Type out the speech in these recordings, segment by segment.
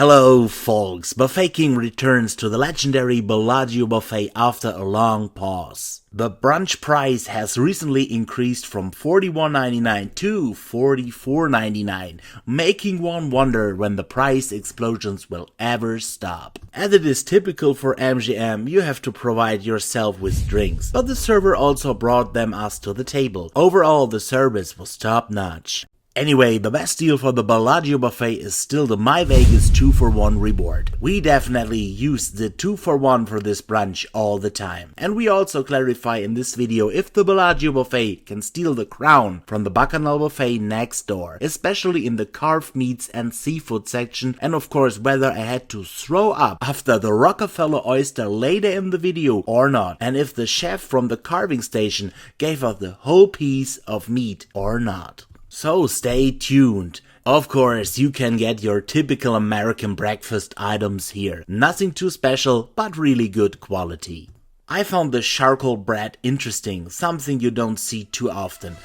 Hello folks, FoodieKing returns to the legendary Bellagio Buffet after a long pause. The brunch price has recently increased from $41.99 to $44.99, making one wonder when the price explosions will ever stop. As it is typical for MGM, you have to provide yourself with drinks, but the server also brought them us to the table. Overall, the service was top notch. Anyway, the best deal for the Bellagio Buffet is still the My Vegas 2-for-1 reward. We definitely use the 2-for-1 for this brunch all the time. And we also clarify in this video if the Bellagio Buffet can steal the crown from the Bacchanal Buffet next door, especially in the carved meats and seafood section, and of course whether I had to throw up after the Rockefeller Oyster later in the video or not, and if the chef from the carving station gave us the whole piece of meat or not. So stay tuned. Of course, you can get your typical American breakfast items here. Nothing too special, but really good quality. I found the charcoal bread interesting, something you don't see too often.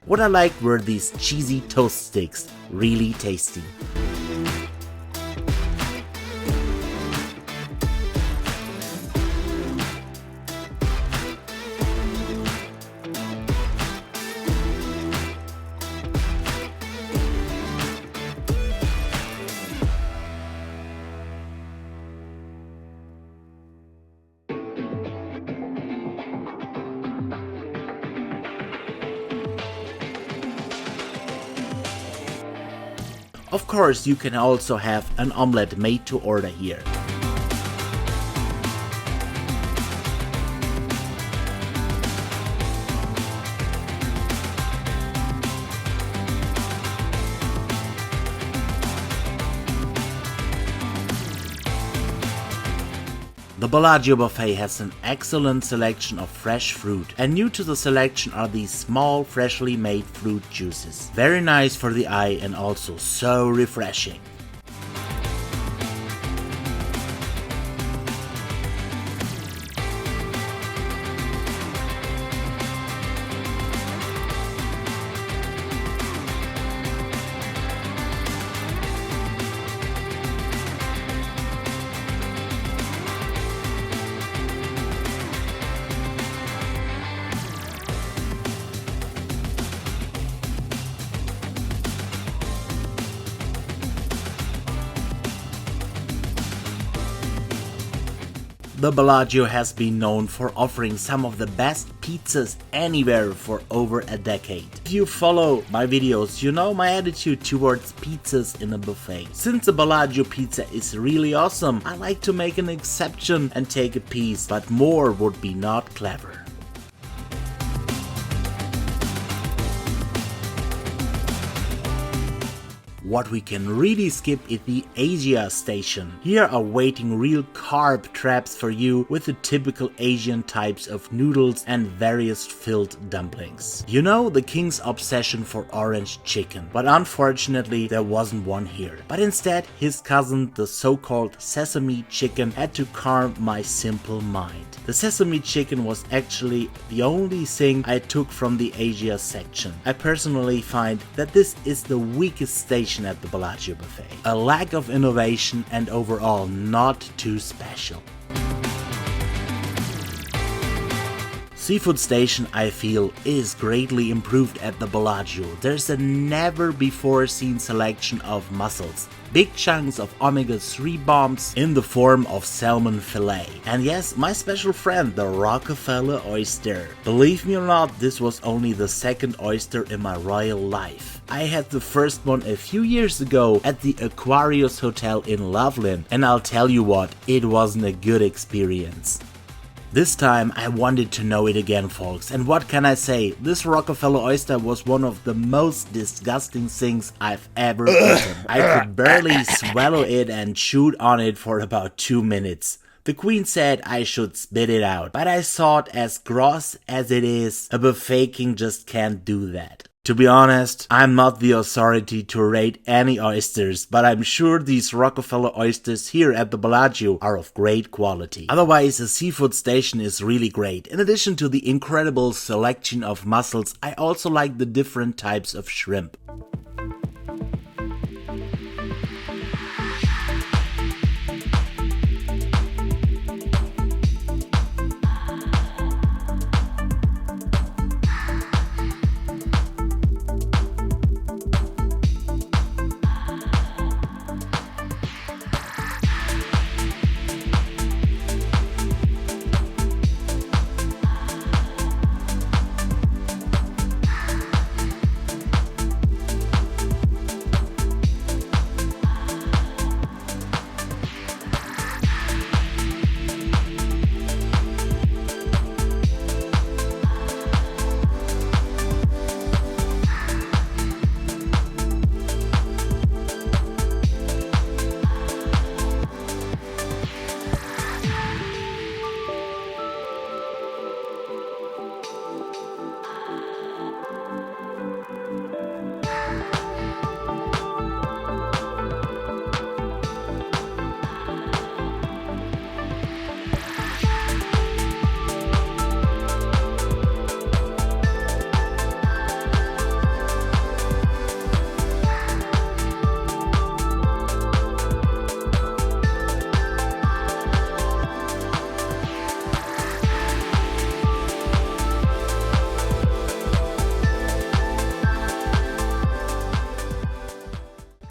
What I liked were these cheesy toast sticks, really tasty. Of course, you can also have an omelette made to order here. The Bellagio Buffet has an excellent selection of fresh fruit, and new to the selection are these small freshly made fruit juices. Very nice for the eye and also so refreshing. The Bellagio has been known for offering some of the best pizzas anywhere for over a decade. If you follow my videos, you know my attitude towards pizzas in a buffet. Since the Bellagio pizza is really awesome, I like to make an exception and take a piece, but more would be not clever. What we can really skip is the Asia station. Here are waiting real carb traps for you with the typical Asian types of noodles and various filled dumplings. You know the king's obsession for orange chicken, but unfortunately there wasn't one here. But instead his cousin, the so-called sesame chicken, had to calm my simple mind. The sesame chicken was actually the only thing I took from the Asia section. I personally find that this is the weakest station at the Bellagio Buffet. A lack of innovation and overall not too special. Seafood station, I feel, is greatly improved at the Bellagio. There's a never before seen selection of mussels, big chunks of omega-3 bombs in the form of salmon fillet. And yes, my special friend, the Rockefeller Oyster. Believe me or not, this was only the second oyster in my royal life. I had the first one a few years ago at the Aquarius Hotel in Loveland, and I'll tell you what, it wasn't a good experience. This time I wanted to know it again, folks, and what can I say, this Rockefeller Oyster was one of the most disgusting things I've ever eaten. I could barely swallow it and chewed on it for about 2 minutes. The queen said I should spit it out, but I thought as gross as it is, a buffet king just can't do that. To be honest, I'm not the authority to rate any oysters, but I'm sure these Rockefeller oysters here at the Bellagio are of great quality. Otherwise, the seafood station is really great. In addition to the incredible selection of mussels, I also like the different types of shrimp.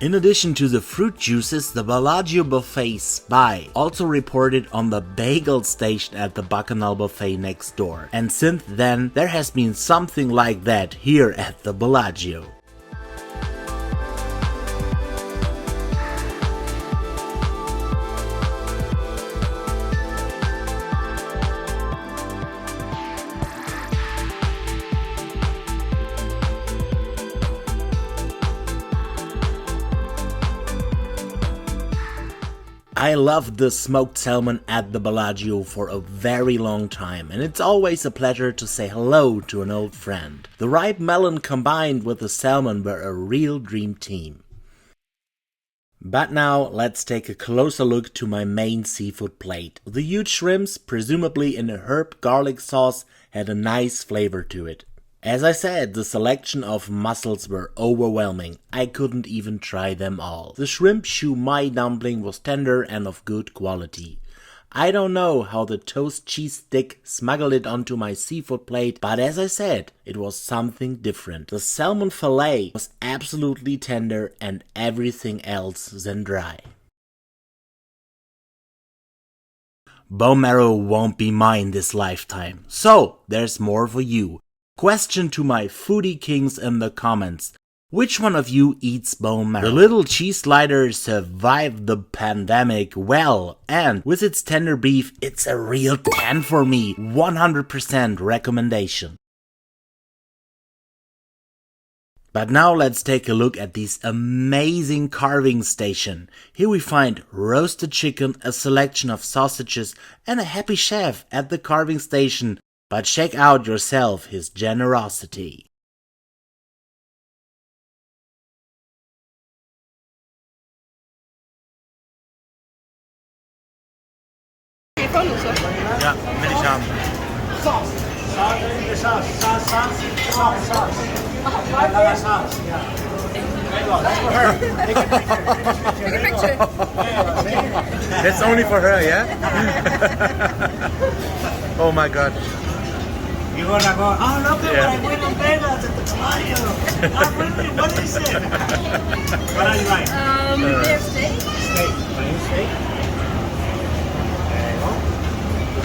In addition to the fruit juices, the Bellagio Buffet spy also reported on the bagel station at the Bacchanal Buffet next door. And since then, there has been something like that here at the Bellagio. I loved the smoked salmon at the Bellagio for a very long time, and it's always a pleasure to say hello to an old friend. The ripe melon combined with the salmon were a real dream team. But now let's take a closer look to my main seafood plate. The huge shrimps, presumably in a herb garlic sauce, had a nice flavor to it. As I said, the selection of mussels were overwhelming. I couldn't even try them all. The shrimp shumai dumpling was tender and of good quality. I don't know how the toast cheese stick smuggled it onto my seafood plate, but as I said, it was something different. The salmon fillet was absolutely tender and everything else than dry. Bone marrow won't be mine this lifetime, so there's more for you. Question to my foodie kings in the comments. Which one of you eats bone marrow? The little cheese slider survived the pandemic well, and with its tender beef, it's a real 10 for me. 100% recommendation. But now let's take a look at this amazing carving station. Here we find roasted chicken, a selection of sausages, and a happy chef at the carving station. But check out yourself his generosity. Ja, will ich haben. That's only for her, yeah? Oh my God. You're gonna go, oh look at what I went on bagels at the Bellagio. Oh, really? What is it? What are you like? They have steak. Steak. Are you steak? There you go.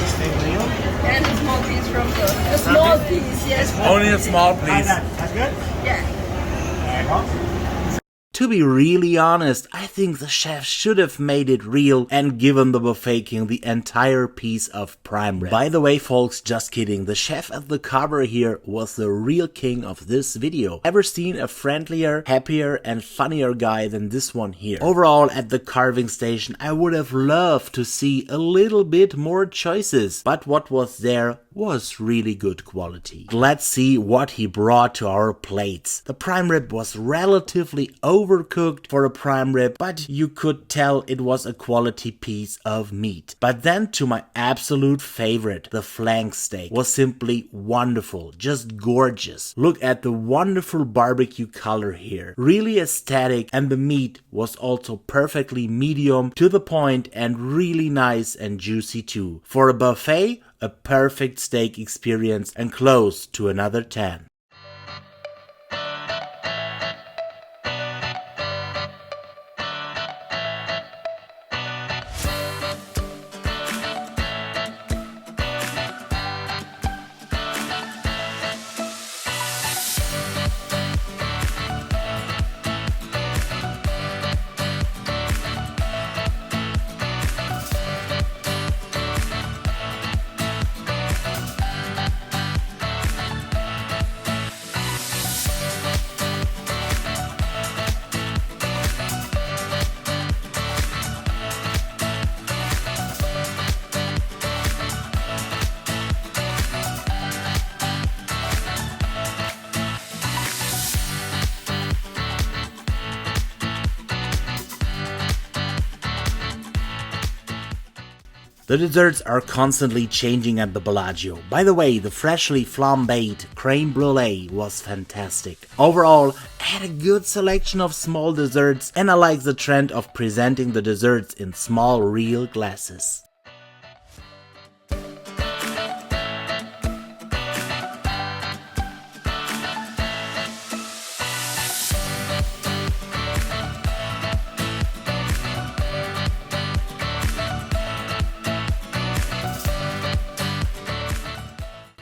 Steak meal. And a small piece from the... A small piece, yes. Only a small Try piece. that. That's good? Yeah. There you go. To be really honest, I think the chef should have made it real and given the Buffet King the entire piece of prime rib. By the way, folks, just kidding, the chef at the cover here was the real king of this video. Ever seen a friendlier, happier and funnier guy than this one here? Overall, at the carving station, I would have loved to see a little bit more choices, but what was there was really good quality. Let's see what he brought to our plates. The prime rib was relatively overcooked for a prime rib, but you could tell it was a quality piece of meat. But then to my absolute favorite, the flank steak was simply wonderful, just gorgeous. Look at the wonderful barbecue color here, really aesthetic, and the meat was also perfectly medium to the point and really nice and juicy too. For a buffet, a perfect steak experience and close to another 10. The desserts are constantly changing at the Bellagio. By the way, the freshly flambéed creme brulee was fantastic. Overall, I had a good selection of small desserts and I like the trend of presenting the desserts in small real glasses.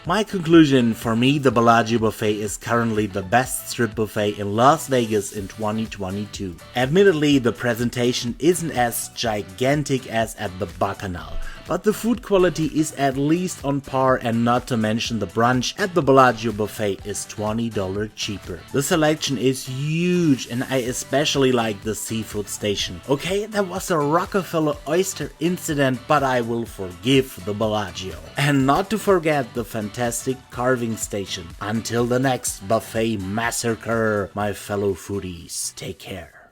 My conclusion: for me, the Bellagio Buffet is currently the best strip buffet in Las Vegas in 2022. Admittedly, the presentation isn't as gigantic as at the Bacchanal, but the food quality is at least on par, and not to mention the brunch at the Bellagio Buffet is $20 cheaper. The selection is huge and I especially like the seafood station. Okay, there was a Rockefeller Oyster incident, but I will forgive the Bellagio. And not to forget the fantastic carving station. Until the next buffet massacre, my fellow foodies, take care.